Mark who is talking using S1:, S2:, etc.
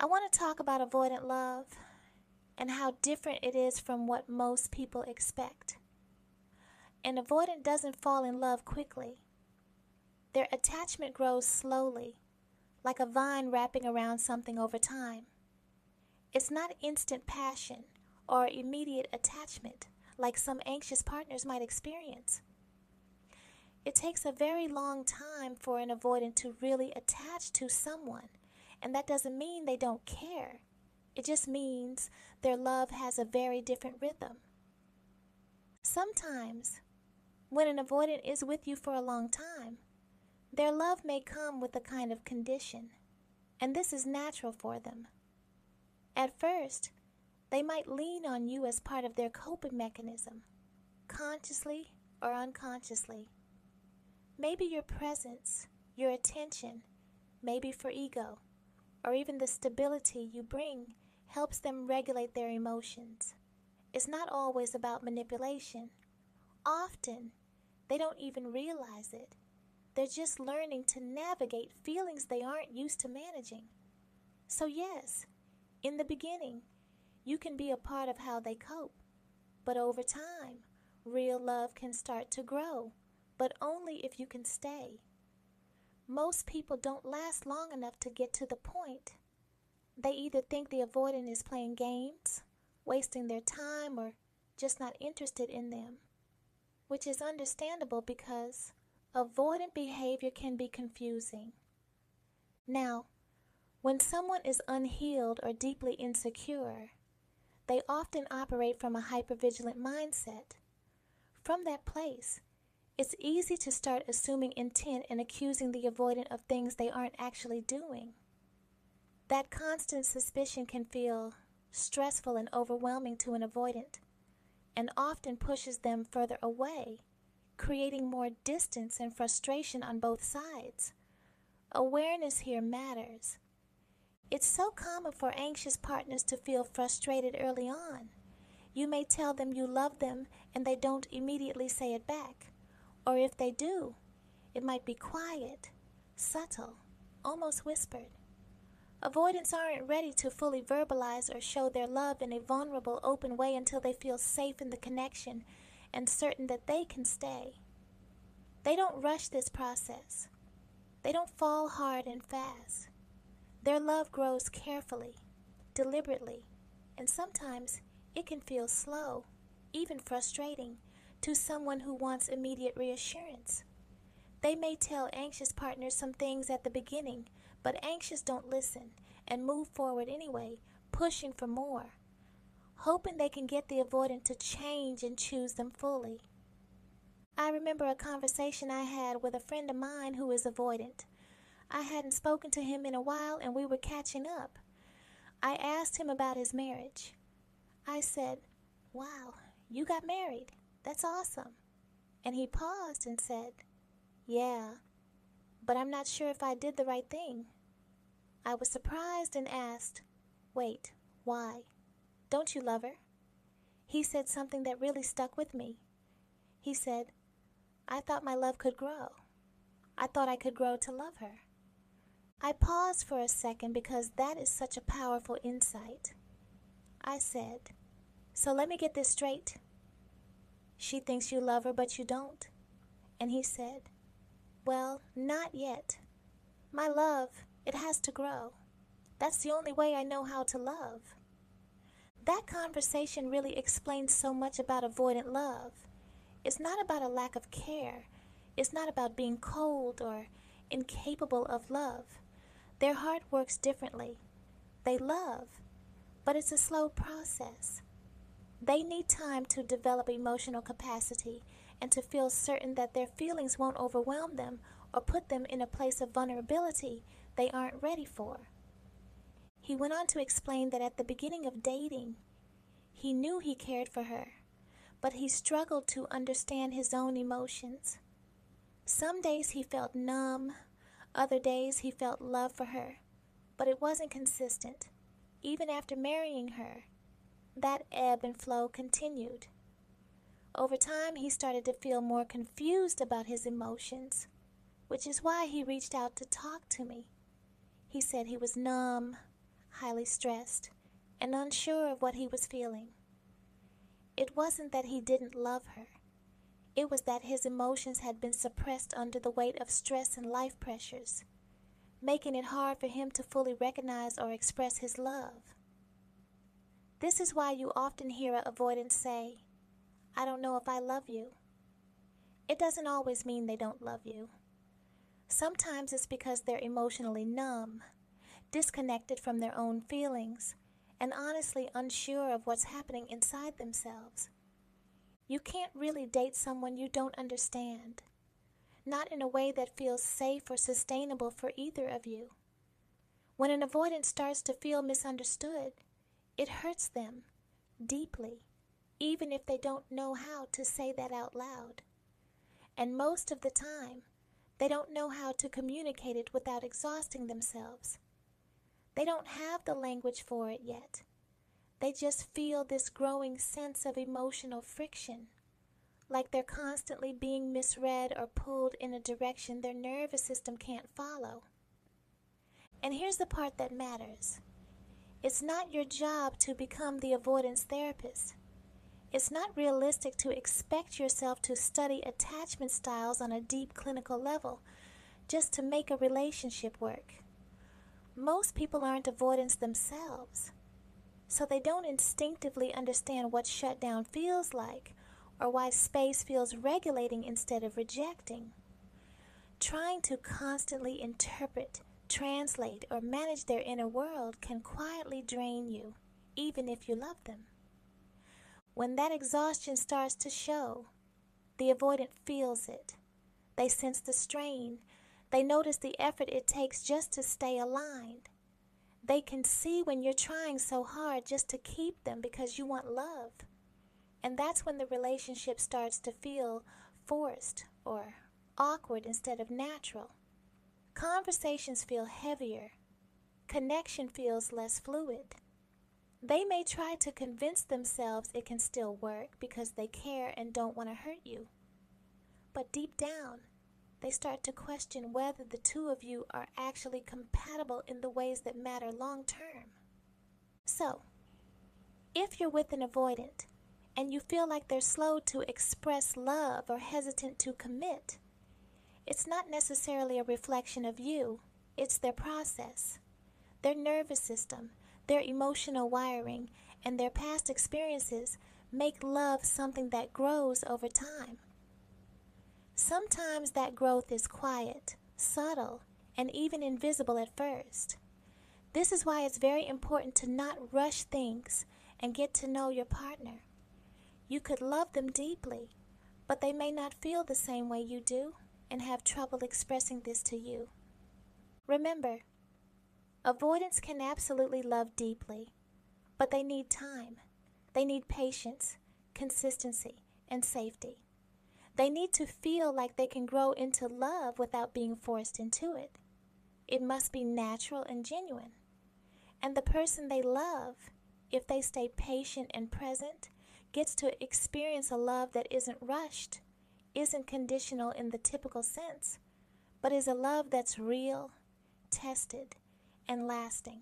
S1: I want to talk about avoidant love and how different it is from what most people expect. An avoidant doesn't fall in love quickly. Their attachment grows slowly, like a vine wrapping around something over time. It's not instant passion or immediate attachment like some anxious partners might experience. It takes a very long time for an avoidant to really attach to someone, and that doesn't mean they don't care. It just means their love has a very different rhythm. Sometimes, when an avoidant is with you for a long time, their love may come with a kind of condition, and this is natural for them. At first, they might lean on you as part of their coping mechanism, consciously or unconsciously. Maybe your presence, your attention, maybe for ego, or even the stability you bring helps them regulate their emotions. It's not always about manipulation. Often, they don't even realize it. They're just learning to navigate feelings they aren't used to managing. So yes, in the beginning, you can be a part of how they cope. But over time, real love can start to grow, but only if you can stay. Most people don't last long enough to get to the point. They either think the avoidant is playing games, wasting their time, or just not interested in them, which is understandable because avoidant behavior can be confusing. Now, when someone is unhealed or deeply insecure, they often operate from a hypervigilant mindset. From that place, it's easy to start assuming intent and accusing the avoidant of things they aren't actually doing. That constant suspicion can feel stressful and overwhelming to an avoidant, and often pushes them further away, creating more distance and frustration on both sides. Awareness here matters. It's so common for anxious partners to feel frustrated early on. You may tell them you love them and they don't immediately say it back. Or if they do, it might be quiet, subtle, almost whispered. Avoidants aren't ready to fully verbalize or show their love in a vulnerable, open way until they feel safe in the connection and certain that they can stay. They don't rush this process. They don't fall hard and fast. Their love grows carefully, deliberately, and sometimes it can feel slow, even frustrating, to someone who wants immediate reassurance. They may tell anxious partners some things at the beginning, but anxious don't listen and move forward anyway, pushing for more, hoping they can get the avoidant to change and choose them fully. I remember a conversation I had with a friend of mine who is avoidant. I hadn't spoken to him in a while and we were catching up. I asked him about his marriage. I said, "Wow, you got married. That's awesome." And he paused and said, "Yeah, but I'm not sure if I did the right thing." I was surprised and asked, "Wait, why? Don't you love her?" He said something that really stuck with me. He said, "I thought my love could grow. I thought I could grow to love her." I paused for a second because that is such a powerful insight. I said, "So let me get this straight. She thinks you love her, but you don't." And he said, "Well, not yet. My love, it has to grow. That's the only way I know how to love." That conversation really explains so much about avoidant love. It's not about a lack of care. It's not about being cold or incapable of love. Their heart works differently. They love, but it's a slow process. They need time to develop emotional capacity and to feel certain that their feelings won't overwhelm them or put them in a place of vulnerability they aren't ready for. He went on to explain that at the beginning of dating, he knew he cared for her, but he struggled to understand his own emotions. Some days he felt numb, other days he felt love for her, but it wasn't consistent. Even after marrying her, that ebb and flow continued. Over time, he started to feel more confused about his emotions, which is why he reached out to talk to me. He said he was numb, highly stressed, and unsure of what he was feeling. It wasn't that he didn't love her. It was that his emotions had been suppressed under the weight of stress and life pressures, making it hard for him to fully recognize or express his love. This is why you often hear an avoidant say, "I don't know if I love you." It doesn't always mean they don't love you. Sometimes it's because they're emotionally numb, disconnected from their own feelings, and honestly unsure of what's happening inside themselves. You can't really date someone you don't understand, not in a way that feels safe or sustainable for either of you. When an avoidant starts to feel misunderstood, it hurts them deeply, even if they don't know how to say that out loud. And most of the time, they don't know how to communicate it without exhausting themselves. They don't have the language for it yet. They just feel this growing sense of emotional friction, like they're constantly being misread or pulled in a direction their nervous system can't follow. And here's the part that matters. It's not your job to become the avoidance therapist. It's not realistic to expect yourself to study attachment styles on a deep clinical level just to make a relationship work. Most people aren't avoidants themselves, so they don't instinctively understand what shutdown feels like or why space feels regulating instead of rejecting. Trying to constantly interpret, translate, or manage their inner world can quietly drain you, even if you love them. When that exhaustion starts to show, the avoidant feels it. They sense the strain. They notice the effort it takes just to stay aligned. They can see when you're trying so hard just to keep them because you want love. And that's when the relationship starts to feel forced or awkward instead of natural. Conversations feel heavier. Connection feels less fluid. They may try to convince themselves it can still work because they care and don't want to hurt you. But deep down, they start to question whether the two of you are actually compatible in the ways that matter long term. So, if you're with an avoidant and you feel like they're slow to express love or hesitant to commit, it's not necessarily a reflection of you, it's their process. Their nervous system, their emotional wiring, and their past experiences make love something that grows over time. Sometimes that growth is quiet, subtle, and even invisible at first. This is why it's very important to not rush things and get to know your partner. You could love them deeply, but they may not feel the same way you do and have trouble expressing this to you. Remember, avoidants can absolutely love deeply, but they need time. They need patience, consistency, and safety. They need to feel like they can grow into love without being forced into it. It must be natural and genuine. And the person they love, if they stay patient and present, gets to experience a love that isn't rushed, isn't conditional in the typical sense, but is a love that's real, tested, and lasting.